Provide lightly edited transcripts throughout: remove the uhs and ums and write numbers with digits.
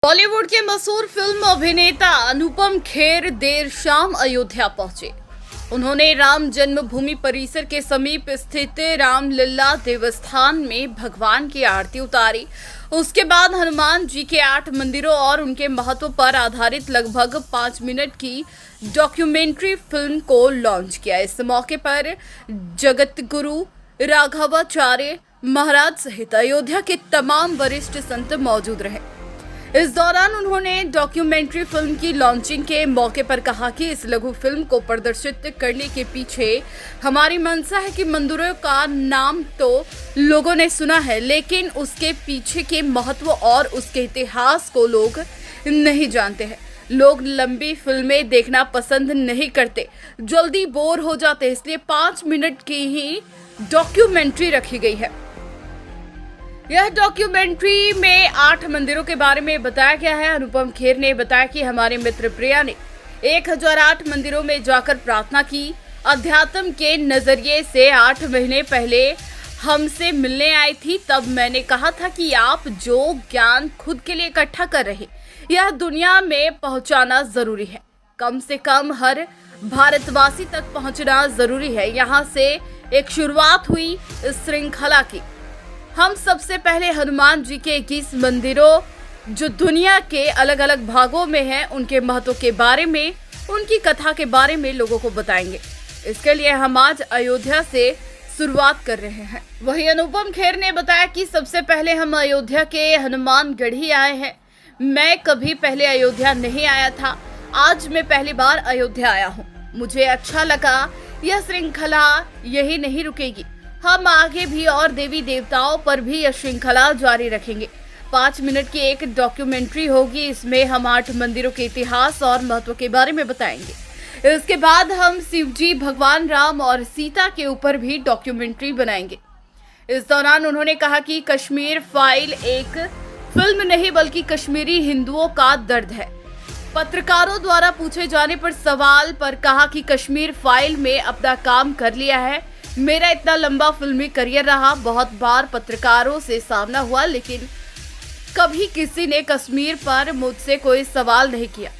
बॉलीवुड के मशहूर फिल्म अभिनेता अनुपम खेर देर शाम अयोध्या पहुंचे। उन्होंने राम जन्मभूमि परिसर के समीप स्थित रामलला देवस्थान में भगवान की आरती उतारी। उसके बाद हनुमान जी के 8 मंदिरों और उनके महत्व पर आधारित लगभग 5 मिनट की डॉक्यूमेंट्री फिल्म को लॉन्च किया। इस मौके पर जगत गुरु राघवाचार्य महाराज सहित अयोध्या के तमाम वरिष्ठ संत मौजूद रहे। इस दौरान उन्होंने डॉक्यूमेंट्री फिल्म की लॉन्चिंग के मौके पर कहा कि इस लघु फिल्म को प्रदर्शित करने के पीछे हमारी मंशा है कि मंदिरों का नाम तो लोगों ने सुना है, लेकिन उसके पीछे के महत्व और उसके इतिहास को लोग नहीं जानते हैं। लोग लंबी फिल्में देखना पसंद नहीं करते, जल्दी बोर हो जाते, इसलिए 5 मिनट की ही डॉक्यूमेंट्री रखी गई है। यह डॉक्यूमेंट्री में 8 मंदिरों के बारे में बताया गया है। अनुपम खेर ने बताया कि हमारे मित्र प्रिया ने 1008 मंदिरों में जाकर प्रार्थना की। अध्यात्म के नजरिए से 8 महीने पहले हमसे मिलने आई थी। तब मैंने कहा था कि आप जो ज्ञान खुद के लिए इकट्ठा कर रहे, यह दुनिया में पहुंचाना जरूरी है। कम से कम हर भारतवासी तक पहुंचना जरूरी है। यहाँ से एक शुरुआत हुई इस श्रृंखला की। हम सबसे पहले हनुमान जी के 21 मंदिरों जो दुनिया के अलग अलग भागों में हैं, उनके महत्व के बारे में, उनकी कथा के बारे में लोगों को बताएंगे। इसके लिए हम आज अयोध्या से शुरुआत कर रहे हैं। वहीं अनुपम खेर ने बताया कि सबसे पहले हम अयोध्या के हनुमानगढ़ी आए हैं। मैं कभी पहले अयोध्या नहीं आया था, आज मैं पहली बार अयोध्या आया हूँ। मुझे अच्छा लगा। यह श्रृंखला यही नहीं रुकेगी, हम आगे भी और देवी देवताओं पर भी यह श्रृंखला जारी रखेंगे। 5 मिनट की एक डॉक्यूमेंट्री होगी। इसमें हम 8 मंदिरों के इतिहास और महत्व के बारे में बताएंगे। इसके बाद हम शिव जी, भगवान राम और सीता के ऊपर भी डॉक्यूमेंट्री बनाएंगे। इस दौरान उन्होंने कहा कि कश्मीर फाइल एक फिल्म नहीं बल्कि कश्मीरी हिंदुओं का दर्द है। पत्रकारों द्वारा पूछे जाने पर सवाल पर कहा कि कश्मीर फाइल में अपना काम कर लिया है। मेरा इतना लंबा फिल्मी करियर रहा, बहुत बार पत्रकारों से सामना हुआ, लेकिन कभी किसी ने कश्मीर पर मुझसे कोई सवाल नहीं किया।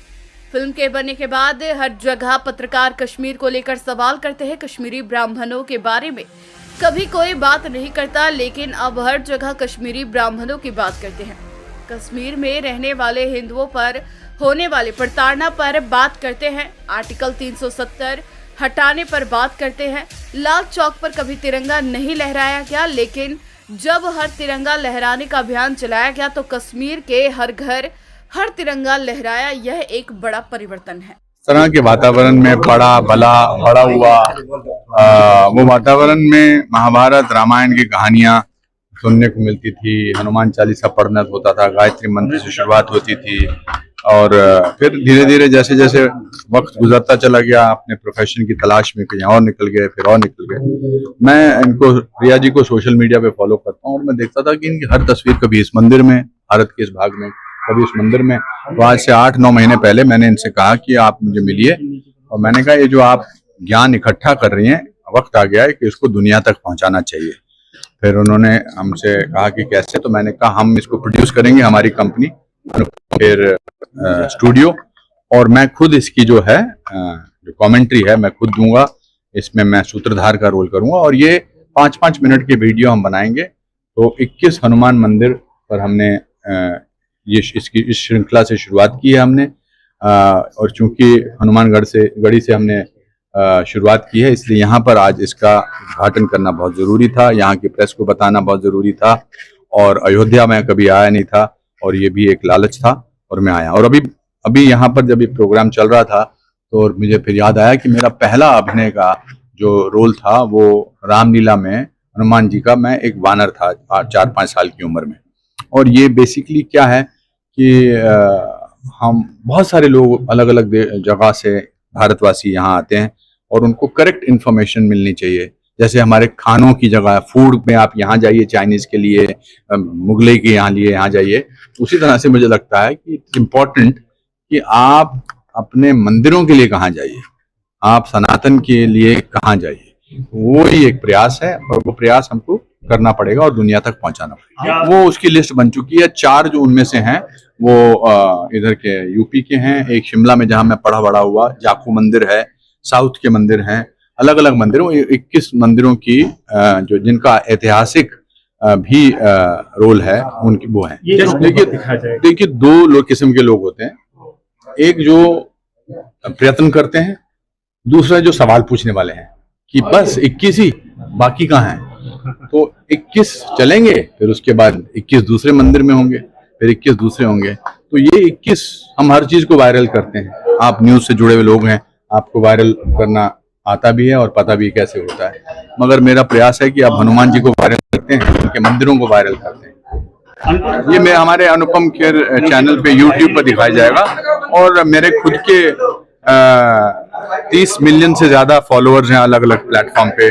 फिल्म के बनने के बाद हर जगह पत्रकार कश्मीर को लेकर सवाल करते हैं। कश्मीरी ब्राह्मणों के बारे में कभी कोई बात नहीं करता, लेकिन अब हर जगह कश्मीरी ब्राह्मणों की बात करते हैं। कश्मीर में रहने वाले हिंदुओं पर होने वाली प्रताड़ना पर बात करते हैं। आर्टिकल 370 हटाने पर बात करते हैं। लाल चौक पर कभी तिरंगा नहीं लहराया गया, लेकिन जब हर तिरंगा लहराने का अभियान चलाया गया तो कश्मीर के हर घर हर तिरंगा लहराया। यह एक बड़ा परिवर्तन है। इस तरह के वातावरण में बड़ा हुआ वो वातावरण में महाभारत रामायण की कहानियां सुनने को मिलती थी। हनुमान चालीसा पढ़ना होता था, गायत्री मंत्र से शुरुआत होती थी और फिर धीरे धीरे जैसे जैसे वक्त गुजरता चला गया, अपने प्रोफेशन की तलाश में कहीं और निकल गए, फिर और निकल गए। मैं इनको, प्रिया जी को सोशल मीडिया पे फॉलो करता हूँ और मैं देखता था कि इनकी हर तस्वीर कभी इस मंदिर में, भारत के इस भाग में, कभी इस मंदिर में। तो आज से 8-9 महीने पहले मैंने इनसे कहा कि आप मुझे मिलिए, और मैंने कहा ये जो आप ज्ञान इकट्ठा कर रही हैं, वक्त आ गया है कि इसको दुनिया तक पहुंचाना चाहिए। फिर उन्होंने हमसे कहा कि कैसे, तो मैंने कहा हम इसको प्रोड्यूस करेंगे, हमारी कंपनी फिर स्टूडियो, और मैं खुद इसकी जो है जो कमेंट्री है मैं खुद दूंगा। इसमें मैं सूत्रधार का रोल करूंगा और ये 5-5 मिनट के वीडियो हम बनाएंगे। तो 21 हनुमान मंदिर पर हमने इस श्रृंखला से शुरुआत की है हमने, और चूंकि गढ़ी से हमने शुरुआत की है, इसलिए यहाँ पर आज इसका उद्घाटन करना बहुत जरूरी था। यहाँ की प्रेस को बताना बहुत जरूरी था, और अयोध्या में कभी आया नहीं था और ये भी एक लालच था और मैं आया। और अभी यहाँ पर जब ये प्रोग्राम चल रहा था तो मुझे फिर याद आया कि मेरा पहला अभिनय का जो रोल था वो रामलीला में हनुमान जी का, मैं एक वानर था 4-5 साल की उम्र में। और ये बेसिकली क्या है कि हम बहुत सारे लोग अलग अलग जगह से भारतवासी यहाँ आते हैं और उनको करेक्ट इन्फॉर्मेशन मिलनी चाहिए। जैसे हमारे खानों की जगह, फूड में आप यहाँ जाइए चाइनीज के लिए, मुगलई के यहाँ जाइए। उसी तरह से मुझे लगता है कि इट्स इम्पोर्टेंट कि आप अपने मंदिरों के लिए कहाँ जाइए, आप सनातन के लिए कहाँ जाइए। वो ही एक प्रयास है और वो प्रयास हमको करना पड़ेगा और दुनिया तक पहुंचाना पड़ेगा। वो उसकी लिस्ट बन चुकी है। 4 जो उनमें से हैं वो इधर के यूपी के हैं। एक शिमला में जहाँ मैं पढ़ा बड़ा हुआ जाखू मंदिर है, साउथ के मंदिर हैं, अलग अलग मंदिर, 21 मंदिरों की जो जिनका ऐतिहासिक भी रोल है उनकी वो है। देखिए दो किस्म के लोग होते हैं, एक जो प्रयत्न करते हैं, दूसरा जो सवाल पूछने वाले हैं कि बस 21 ही, बाकी कहाँ है। तो 21 चलेंगे, फिर उसके बाद 21 दूसरे मंदिर में होंगे, फिर 21 दूसरे होंगे। तो ये 21 हम हर चीज को वायरल करते हैं। आप न्यूज से जुड़े हुए लोग हैं, आपको वायरल करना आता भी है और पता भी कैसे होता है। मगर मेरा प्रयास है कि आप हनुमान जी को वायरल करते हैं, उनके मंदिरों को वायरल करते हैं। ये मैं हमारे अनुपम खेर चैनल पे यूट्यूब पर दिखाया जाएगा और मेरे खुद के 30 मिलियन से ज्यादा फॉलोअर्स हैं अलग अलग प्लेटफॉर्म पे।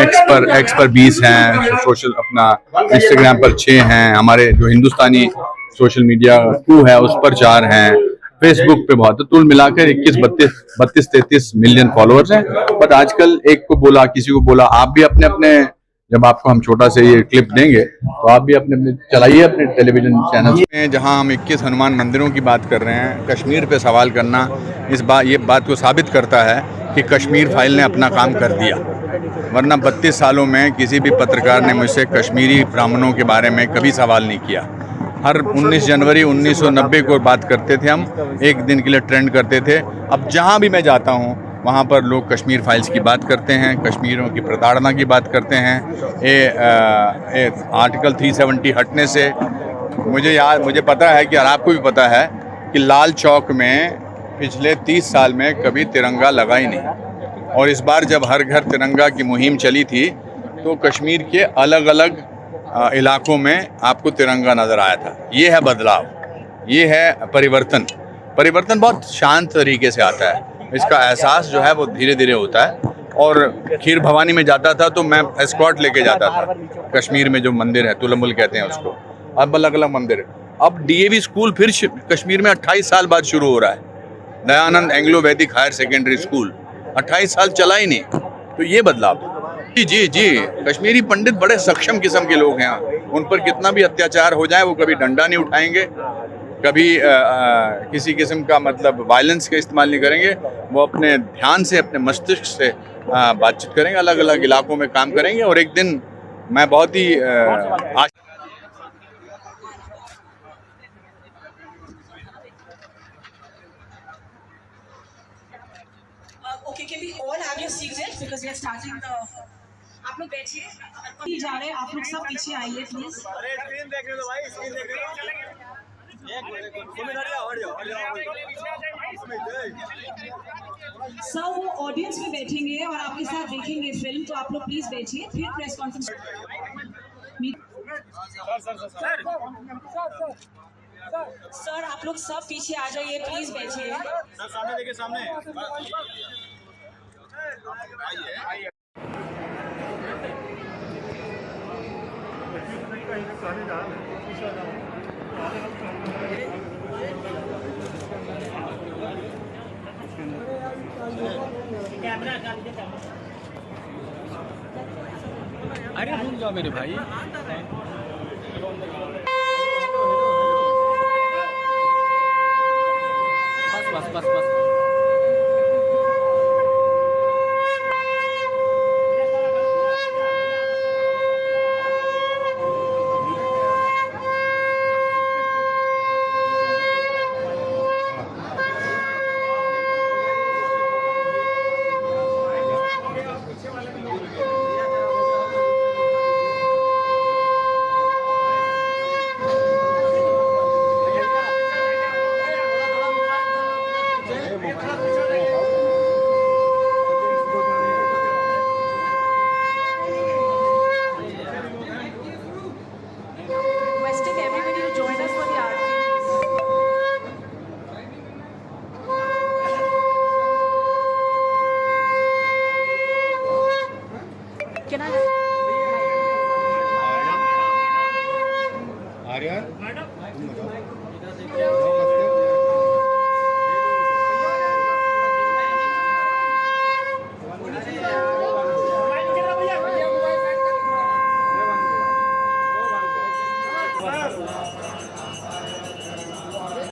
एक्स पर 20 हैं, सोशल अपना इंस्टाग्राम पर 6 हैं, हमारे जो हिंदुस्तानी सोशल मीडिया 2 है उस पर 4 हैं, फेसबुक पे बहुत, तो कुल मिलाकर 32-33 मिलियन फॉलोअर्स हैं। बट आजकल एक को बोला, किसी को बोला, आप भी अपने अपने, जब आपको हम छोटा से ये क्लिप देंगे तो आप भी अपने अपने चलाइए अपने टेलीविजन चैनल में। जहां हम 21 हनुमान मंदिरों की बात कर रहे हैं, कश्मीर पे सवाल करना ये बात को साबित करता है कि कश्मीर फाइल ने अपना काम कर दिया। वरना 32 सालों में किसी भी पत्रकार ने मुझसे कश्मीरी ब्राह्मणों के बारे में कभी सवाल नहीं किया। हर 19 जनवरी 1990 को बात करते थे हम, एक दिन के लिए ट्रेंड करते थे। अब जहां भी मैं जाता हूं वहाँ पर लोग कश्मीर फाइल्स की बात करते हैं, कश्मीरियों की प्रताड़ना की बात करते हैं। आर्टिकल 370 हटने से मुझे पता है कि, और आपको भी पता है कि लाल चौक में पिछले 30 साल में कभी तिरंगा लगा ही नहीं। और इस बार जब हर घर तिरंगा की मुहिम चली थी तो कश्मीर के अलग अलग इलाकों में आपको तिरंगा नज़र आया था। ये है बदलाव, ये है परिवर्तन। परिवर्तन बहुत शांत तरीके से आता है, इसका एहसास जो है वो धीरे धीरे होता है। और खीर भवानी में जाता था तो मैं एस्कॉर्ट लेके जाता था। कश्मीर में जो मंदिर है, तुलमुल कहते हैं उसको, अब अलग अलग मंदिर है। अब डीएवी स्कूल फिर कश्मीर में 28 साल बाद शुरू हो रहा है। दयानंद एंग्लो वैदिक हायर सेकेंडरी स्कूल 28 साल चला ही नहीं। तो ये बदलाव। जी कश्मीरी पंडित बड़े सक्षम किस्म के लोग हैं। उन पर कितना भी अत्याचार हो जाए वो कभी डंडा नहीं उठाएंगे, कभी किसी किस्म का मतलब वायलेंस का इस्तेमाल नहीं करेंगे। वो अपने ध्यान से, अपने मस्तिष्क से बातचीत करेंगे, अलग अलग इलाकों में काम करेंगे। और एक दिन मैं बहुत ही Okay, can we all have your seats because we are starting the. आप लोग बैठिए, जा रहे हैं, आप लोग सब पीछे आइए प्लीज। स्क्रीन देखने दो भाई, स्क्रीन देखने दो। सर वो ऑडियंस में बैठेंगे और आपके साथ देखेंगे फिल्म, तो आप लोग प्लीज बैठिए, फिर प्रेस कॉन्फ्रेंस। सर आप लोग सब पीछे आ जाइए, प्लीज बैठिए। सर सामने देखिए, सामने आइए। अरे भूल जाओ मेरे भाई।